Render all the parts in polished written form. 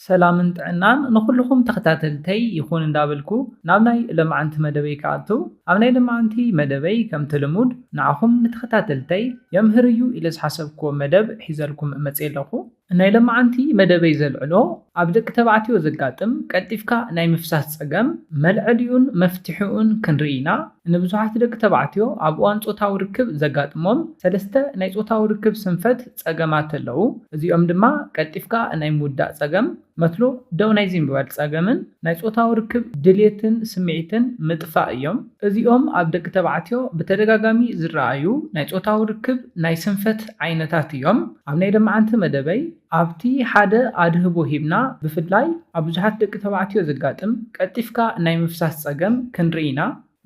ሰላምን ጥዕናን ንኩልኩም ተኸታተልተይ ይኹን እንዳበልኩ ናብ ናይ ለማዓንቲ መደበይ ከኣቱ ኣብ ናይ ለማዓንቲ መደበይ ከምቲ ልሙድ ንዓኹም ንተኸታተልተይ የምህር እዩ ኢለ ዝሓሰብክዎ መደብ ሒዘልኩም መፅእ ኣለኹ። ናይ ለማዓንቲ መደበይ ዘልዕሎ ኣብ ደቂ ተባዕትዮ ዘጋጥም ቀልጢፍካ ናይ ምፍሳስ ፀገም መልዐሊኡን መፍትሒኡን ክንርኢ ኢና። ንብዙሓት ደቂ ተባዕትዮ ኣብ እዋን ፆታዊ ርክብ ዘጋጥሞም ሰለስተ ናይ ፆታዊ ርክብ ስንፈት ፀገማት ኣለዉ። እዚኦም ድማ ቀልጢፍካ ናይ ምውዳእ ፀገም፣ መትሎ ደው ናይ ምባል ፀገምን ናይ ፆታዊ ርክብ ድሌትን ስምዒትን ምጥፋእ እዮም። እዚኦም ኣብ ደቂ ተባዕትዮ ብተደጋጋሚ ዝረኣዩ ናይ ፆታዊ ርክብ ናይ ስንፈት ዓይነታት እዮም። ኣብ ናይ ለማዓንቲ መደበይ ኣብቲ ሓደ ኣድህቦ ሂብና ብፍላይ ኣብ ብዙሓት ደቂ ተባዕትዮ ዘጋጥም ቀልጢፍካ ናይ ምፍሳስ ፀገም ክንርኢ ኢና።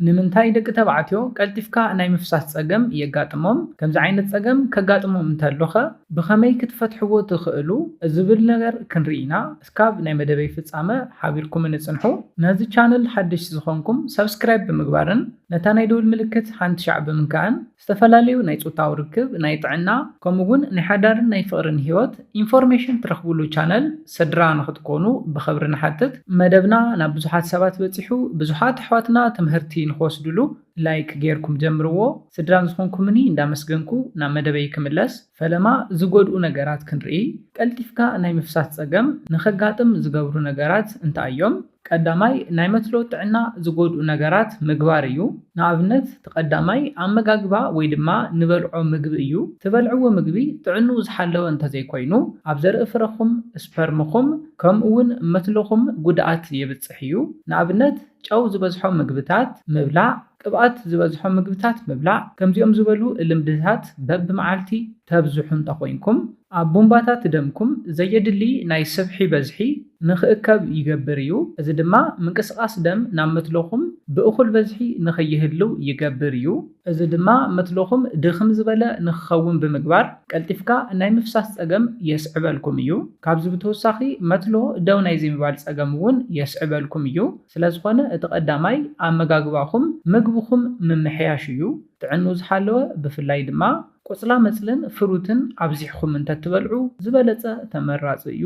ንምንታይ ደቂ ተባዕትዮ ቀልጢፍካ ናይ ምፍሳስ ፀገም የጋጥሞም? ከምዚ ዓይነት ፀገም ከጋጥሞም እንተሎኸ ብኸመይ ክትፈትሕዎ ትኽእሉ ዝብል ነገር ክንርኢ ኢና። እስካብ ናይ መደበይ ፍፃመ ሓቢርኩም ንፅንሑ። ነዚ ቻነል ሓድሽ ዝኾንኩም ሰብስክራይብ ብምግባርን ነታ ናይ ደወል ምልክት ሓንቲ ሻዕ ብምንካእን ዝተፈላለዩ ናይ ፆታዊ ርክብ፣ ናይ ጥዕና ከምኡውን ናይ ሓዳርን ናይ ፍቕርን ሂወት ኢንፎርሜሽን ትረኽብሉ ቻነል ስድራ ንኽትኮኑ ብኽብሪ ንሓትት። መደብና ናብ ብዙሓት ሰባት በፂሑ ብዙሓት ኣሕዋትና ትምህርቲ ንክወስድሉ ላይክ ጌርኩም ጀምርዎ። ስድራን ዝኾንኩምኒ እንዳመስገንኩ ናብ መደበይ ክምለስ። ፈለማ ዝጎድኡ ነገራት ክንርኢ። ቀልጢፍካ ናይ ምፍሳስ ፀገም ንኸጋጥም ዝገብሩ ነገራት እንታይ እዮም? ቀዳማይ ናይ መትሎ ጥዕና ዝጎድኡ ነገራት ምግባር እዩ። ንኣብነት ተቀዳማይ ኣመጋግባ ወይ ድማ ንበልዖ ምግቢ እዩ። ትበልዕዎ ምግቢ ጥዕንኡ ዝሓለወ እንተዘይኮይኑ ኣብ ዘርኢ ፍረኹም፣ ስፐርምኹም ከምኡውን መትሎኹም ጉድኣት የብፅሕ እዩ። ንኣብነት ጨው ዝበዝሖ ምግብታት ምብላዕ፣ ቅብኣት ዝበዝሖ ምግብታት ምብላዕ ከምዚኦም ዝበሉ ልምድታት በብመዓልቲ ተብዝሑ እንተኮይንኩም ኣብ ቡምባታት ደምኩም ዘየድሊ ናይ ስብሒ በዝሒ ንኽእከብ ይገብር እዩ። እዚ ድማ ምንቅስቃስ ደም ናብ መትሎኹም ብእኹል በዝሒ ንኸይህልው ይገብር እዩ። እዚ ድማ መትሎኹም ድኽም ዝበለ ንክኸውን ብምግባር ቀልጢፍካ ናይ ምፍሳስ ፀገም የስዕበልኩም እዩ። ካብዚ ብተወሳኺ መትሎ ደው ናይ ምባል ፀገም እውን የስዕበልኩም እዩ። ስለዝኾነ እቲ ቀዳማይ ኣመጋግባኹም ምግብኹም ምምሕያሽ እዩ። ጥዕንኡ ዝሓለወ ብፍላይ ድማ ቆፅላ መፅልን ፍሩትን ኣብዚሕኩም እንተትበልዑ ዝበለፀ ተመራፂ እዩ።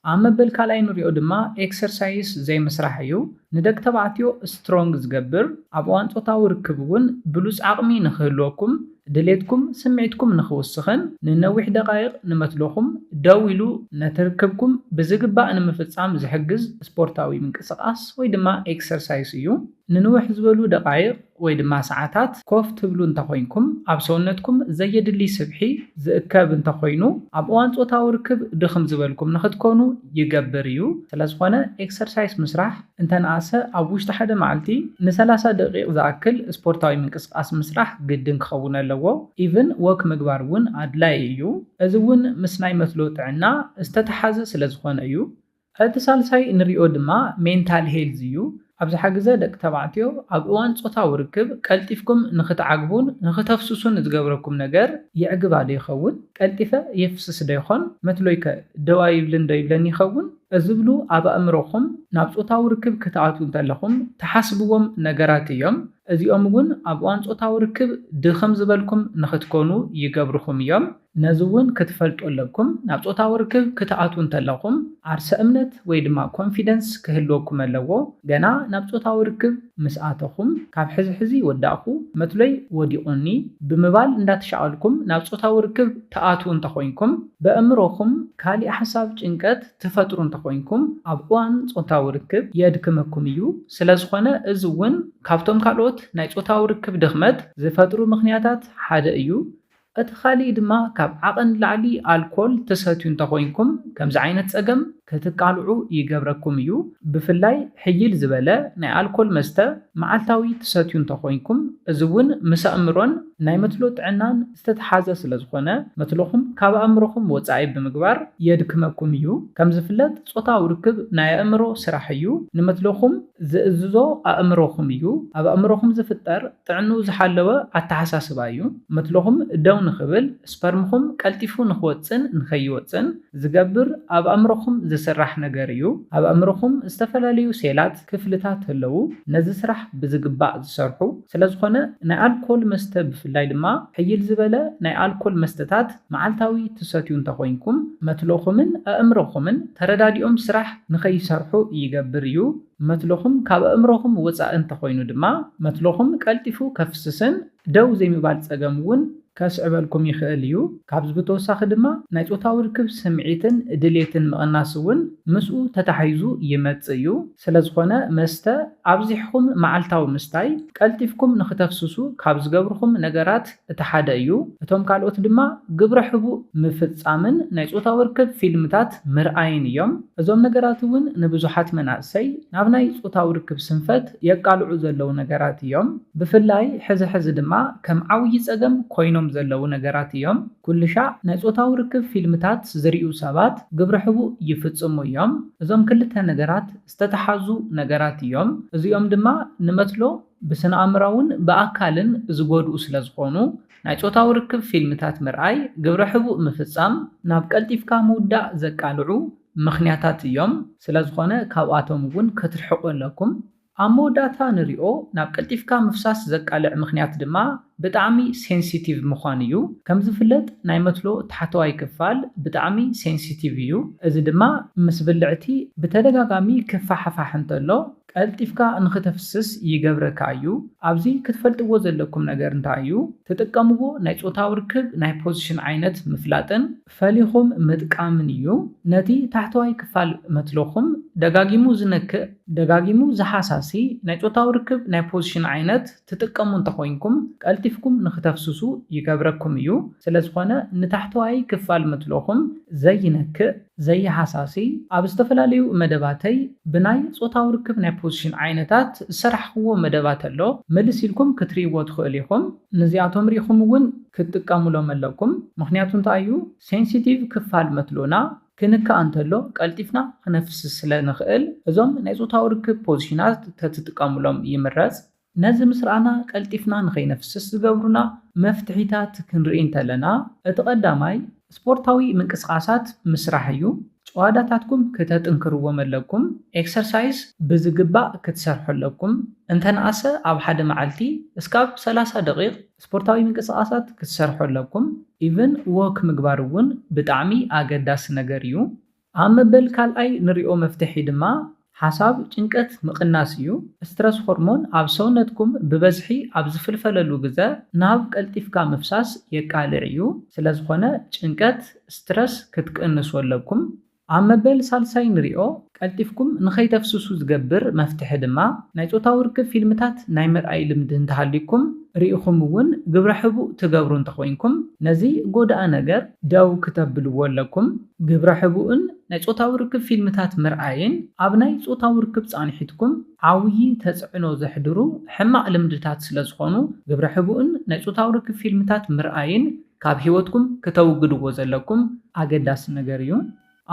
ኣብ መበል ካልኣይ ንሪኦ ድማ ኤክሰርሳይዝ ዘይምስራሕ እዩ። ንደቂ ተባዕትዮ ስትሮንግ ዝገብር ኣብ እዋን ፆታዊ ርክብ እውን ብሉፅ ዓቕሚ ንክህልወኩም ድሌትኩም ስምዒትኩም ንኽውስኽን ንነዊሕ ደቃይቕ ንመትሎኹም ደው ኢሉ ነቲ ርክብኩም ብዝግባእ ንምፍፃም ዝሕግዝ ስፖርታዊ ምንቅስቃስ ወይ ድማ ኤክሰርሳይዝ እዩ። ንንውሕ ዝበሉ ደቃይቕ ወይ ድማ ሰዓታት ኮፍ ትብሉ እንተኮይንኩም ኣብ ሰውነትኩም ዘየድሊ ስብሒ ዝእከብ እንተኮይኑ ኣብ እዋን ፆታዊ ርክብ ድኽም ዝበልኩም ንኽትኮኑ ይገብር እዩ። ስለዝኾነ ኤክሰርሳይዝ ምስራሕ እንተነኣሰ ኣብ ውሽጢ ሓደ መዓልቲ ን30 ደቂቕ ዝኣክል ስፖርታዊ ምንቅስቃስ ምስራሕ ግድን ክኸውን ኣለዎ። ኢቭን ወክ ምግባር እውን ኣድላይ እዩ። እዚ እውን ምስ ናይ መትሎ ጥዕና ዝተተሓዘ ስለዝኾነ እዩ። እቲ ሳልሳይ ንሪኦ ድማ ሜንታል ሄልዝ እዩ። ኣብዝሓ ግዜ ደቂ ተባዕትዮ ኣብ እዋን ፆታዊ ርክብ ቀልጢፍኩም ንኽትዓግቡን ንኽተፍስሱን ዝገብረኩም ነገር ይዕግባ ዶ ይኸውን? ቀልጢፈ የፍስስ ዶ ይኾን? መትሎይከ ደዋ ይብልን ዶ ይብለን ይኸውን? እዝብሉ ኣብ ኣእምሮኹም ናብ ፆታዊ ርክብ ክትኣቱ እንተለኹም ተሓስብዎም ነገራት እዮም። እዚኦም እውን ኣብ እዋን ፆታዊ ርክብ ድኽም ዝበልኩም ንኽትኮኑ ይገብርኹም እዮም። ነዚ እውን ክትፈልጡ ኣለኩም። ናብ ፆታዊ ርክብ ክትኣቱ እንተለኹም ዓርሰ እምነት ወይ ድማ ኮንፊደንስ ክህልወኩም ኣለዎ። ገና ናብ ፆታዊ ርክብ ምስ ኣተኹም ካብ ሕዚ ሕዚ ወዳእኹ መትሎይ ወዲቑኒ ብምባል እንዳተሻቐልኩም ናብ ፆታዊ ርክብ ተኣቱ እንተኮይንኩም በኣእምሮኹም ካሊእ ሓሳብ ጭንቀት ትፈጥሩ እንተኮይንኩም ኣብ እዋን ፆታዊ ርክብ የድክመኩም እዩ። ስለዝኾነ እዚ እውን ካብቶም ካልኦት ናይ ፆታዊ ርክብ ድኽመት ዝፈጥሩ ምኽንያታት ሓደ እዩ። እቲ ካሊእ ድማ ካብ ዓቐን ላዕሊ ኣልኮል ትሰትዩ እንተኮይንኩም ከምዚ ዓይነት ፀገም ክትቃልዑ ይገብረኩም እዩ። ብፍላይ ሕይል ዝበለ ናይ ኣልኮል መስተ መዓልታዊ ትሰትዩ እንተኮይንኩም እዚ እውን ምስ ኣእምሮን ናይ መትሎ ጥዕናን ዝተተሓዘ ስለዝኾነ መትሎኹም ካብ ኣእምሮኹም ወፃኢ ብምግባር የድክመኩም እዩ። ከም ዝፍለጥ ፆታዊ ርክብ ናይ ኣእምሮ ስራሕ እዩ። ንመትሎኹም ዝእዝዞ ኣእምሮኹም እዩ። ኣብ ኣእምሮኹም ዝፍጠር ጥዕንኡ ዝሓለወ ኣተሓሳስባ እዩ። መትሎኹም ደው ንኽብል ስፐርምኹም ቀልጢፉ ንኽወፅን ንኸይወፅን ዝገብር ኣብ ኣእምሮኹም ዝስራሕ ነገር እዩ ኣብ ኣእምሮኹም ዝተፈላለዩ ሴላት ክፍልታት ኣለዉ ነዚ ስራሕ ብዝግባእ ዝሰርሑ ስለዝኾነ ናይ ኣልኮል መስተ ብፍላይ ድማ ሕይል ዝበለ ናይ ኣልኮል መስተታት መዓልታዊ ትሰትዩ እንተኮይንኩም መትሎኹምን ኣእምሮኹምን ተረዳዲኦም ስራሕ ንኸይሰርሑ ይገብር እዩ መትሎኹም ካብ ኣእምሮኹም ወፃኢ እንተኮይኑ ድማ መትሎኹም ቀልጢፉ ከፍስስን ደው ዘይምባል ፀገም እውን ከስዕበልኩም ይኽእል እዩ ካብዚ ብተወሳኺ ድማ ናይ ፆታዊ ርክብ ስምዒትን ድሌትን ምቕናስ እውን ምስኡ ተታሒዙ ይመጽእ እዩ ስለዝኾነ መስተ ኣብዚሕኩም መዓልታዊ ምስታይ ቀልጢፍኩም ንኽተፍስሱ ካብ ዝገብርኩም ነገራት እቲ ሓደ እዩ እቶም ካልኦት ድማ ግብረ ሕቡእ ምፍጻምን ናይ ፆታዊ ርክብ ፊልምታት ምርኣይን እዮም እዞም ነገራት እውን ንብዙሓት መናእሰይ ናብ ናይ ፆታዊ ርክብ ስንፈት የቃልዑ ዘለው ነገራት እዮም ብፍላይ ሕዚ ድማ ከም ዓብይ ፀገም ኮይኖም ዘለው ነገራት እዮም ኩልሻዕ ናይ ፆታዊ ርክብ ፊልምታት ዝሪኡ ሰባት ግብረ ሕቡእ ይፍጽሙ እዮም እዞም ክልተ ነገራት ዝተተሓዙ ነገራት እዮም እዚኦም ድማ ንመትሎ ብስነ ኣእምሮውን ብኣካልን ዝጎድኡ ስለዝኾኑ ናይ ፆታዊ ርክብ ፊልምታት ምርኣይ ግብረ ሕቡእ ምፍጻም ናብ ቀልጢፍካ ምውዳእ ዘቃልዑ ምኽንያታት እዮም ስለዝኾነ ካብኣቶም እውን ክትርሕቁ ኣለኩም ኣብ መወዳእታ ንሪኦ ናብ ቀልጢፍካ ምፍሳስ ዘቃልዕ ምኽንያት ድማ ብጣዕሚ ሴንሲቲቭ ምዃን እዩ ከም ዝፍለጥ ናይ መትሎ ታሕተዋይ ክፋል ብጣዕሚ ሴንሲቲቭ እዩ እዚ ድማ ምስ ብልዕቲ ብተደጋጋሚ ክፋሓፋሕ እንተሎ ቀልጢፍካ ንኽተፍስስ ይገብረካ እዩ ኣብዚ ክትፈልጥዎ ዘለኩም ነገር እንታይ እዩ ትጥቀምዎ ናይ ፆታዊ ርክብ ናይ ፖዚሽን ዓይነት ምፍላጥን ፈሊኹም ምጥቃምን እዩ ነቲ ታሕተዋይ ክፋል መትሎኹም ደጋጊሙ ዝነክእ ደጋጊሙ ዝሓሳሲ ናይ ፆታዊ ርክብ ናይ ፖዚሽን ዓይነት ትጥቀሙ እንተኮይንኩም ቀልጢፍኩም ንኽተፍስሱ ይገብረኩም እዩ ስለዝኾነ ንታሕተዋይ ክፋል መትሎኹም ዘይነክእ ዘይሓሳሲ ኣብ ዝተፈላለዩ መደባተይ ብናይ ፆታዊ ርክብ ናይ ፖዚሽን ዓይነታት ዝሰራሕኽዎ መደባት ኣሎ መልስ ኢልኩም ክትሪእዎ ትኽእል ኢኹም ነዚኣቶም ሪኢኹም እውን ክትጥቀሙሎም ኣለኩም ምክንያቱ እንታይ እዩ ሴንሲቲቭ ክፋል መትሎና ክንክኣ እንተሎ ቀልጢፍና ክነፍስስ ስለንኽእል እዞም ናይ ፆታዊ ርክብ ፖዚሽናት ተትጥቀሙሎም ይምረፅ ነዚ ምስራና ቀልጢፍና ንኸይነፍስስ ዝገብሩና መፍትሒታት ክንርኢ እንተለና እቲ ቀዳማይ ስፖርታዊ ምንቅስቃሳት ምስራሕ እዩ ጨዋዳታትኩም ከተጥንክርዎም ኣለኩም ኤክሰርሳይዝ ብዝግባእ ክትሰርሑ ኣለኩም እንተነኣሰ ኣብ ሓደ መዓልቲ እስካብ 30 ደቂቕ ስፖርታዊ ምንቅስቃሳት ክትሰርሑ ኣለኩም ኢቭን ወክ ምግባር እውን ብጣዕሚ ኣገዳሲ ነገር እዩ ኣብ መበል ካልኣይ ንሪኦ መፍትሒ ድማ ሓሳብ ጭንቀት ምቕናስ እዩ ስትረስ ሆርሞን ኣብ ሰውነትኩም ብበዝሒ ኣብ ዝፍልፈለሉ ግዜ ናብ ቀልጢፍካ ምፍሳስ የቃልዕ እዩ ስለዝኾነ ጭንቀት ስትረስ ክትቅንሱ ኣለኩም ኣብ መበል ሳልሳይ ንሪኦ ቀልጢፍኩም ንኸይተፍስሱ ዝገብር መፍትሒ ድማ ናይ ፆታዊ ርክብ ፊልምታት ናይ ምርኣይ ልምዲ እንተሃሊኩም ሪኢኹም እውን ግብረ ሕቡእ ትገብሩ እንተኮይንኩም ነዚ ጎዳእ ነገር ደው ክተብልዎ ኣለኩም ግብረ ሕቡእን ናይ ፆታዊ ርክብ ፊልምታት ምርኣይን ኣብ ናይ ፆታዊ ርክብ ፃኒሒትኩም ዓብዪ ተፅዕኖ ዘሕድሩ ሕማቕ ልምድታት ስለዝኾኑ ግብረ ሕቡእን ናይ ፆታዊ ርክብ ፊልምታት ምርኣይን ካብ ሂወትኩም ከተውግድዎ ዘለኩም ኣገዳሲ ነገር እዩ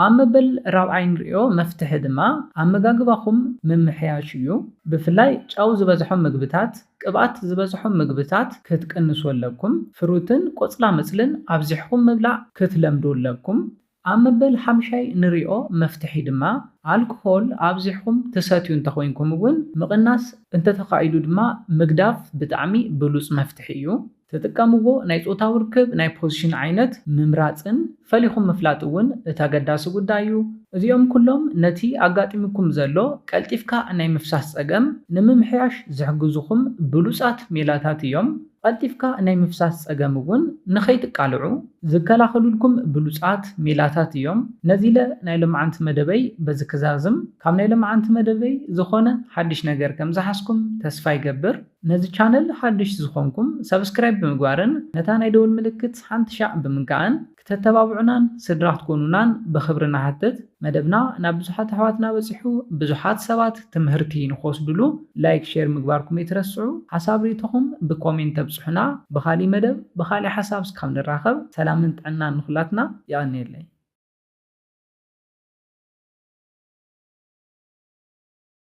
ኣብ መበል ራብዓይ ንሪኦ መፍትሒ ድማ ኣመጋግባኹም ምምሕያሽ እዩ ብፍላይ ጫው ዝበዝሖም ምግብታት ቅብኣት ዝበዝሖም ምግብታት ክትቅንሱ ኣለኩም ፍሩትን ቆፅላ መፅልን ኣብዚሕኩም ምብላዕ ክትለምዱ ኣለኩም ኣብ መበል ሓምሻይ ንሪኦ መፍትሒ ድማ ኣልኮሆል ኣብዚሕኩም ትሰትዩ እንተኮይንኩም እውን ምቕናስ እንተተኻኢሉ ድማ ምግዳፍ ብጣዕሚ ብሉፅ መፍትሒ እዩ ትጥቀምዎ ናይ ፆታዊ ርክብ ናይ ፖዚሽን ዓይነት ምምራፅን ፈሊኹም ምፍላጥ እውን እቲ ኣገዳሲ ጉዳይ እዩ እዚኦም ኩሎም ነቲ ኣጋጢምኩም ዘሎ ቀልጢፍካ ናይ ምፍሳስ ፀገም ንምምሕያሽ ዝሕግዙኹም ብሉፃት ሜላታት እዮም ቀልጢፍካ ናይ ምፍሳስ ፀገም እውን ንኸይትቃልዑ ዝከላኸሉልኩም ብሉፃት ሜላታት እዮም ነዚለ ናይ ሎማዓንቲ መደበይ በዚ ክዛዝም ካብ ናይ ሎማዓንቲ መደበይ ዝኾነ ሓድሽ ነገር ከም ዝሓስኩም ተስፋ ይገብር ነዚ ቻነል ሓድሽ ዝኾንኩም ሰብስክራይብ ብምግባርን ነታ ናይ ደወል ምልክት ሓንቲ ሻዕ ብምንካእን ክትተባብዑናን ስድራ ክትኮኑናን ብኽብሪ ንሓትት መደብና ናብ ብዙሓት ኣሕዋትና በፂሑ ብዙሓት ሰባት ትምህርቲ ንኽወስድሉ ላይክ ሼር ምግባርኩም ይትረስዑ ሓሳብ ሪኢቶኹም ብኮሜንት ተብፅሑና ብኻሊእ መደብ ብኻሊእ ሓሳብ እስካብ ንራኸብ ሰላምን ጥዕናን ንኹላትና ይቐኒየለይ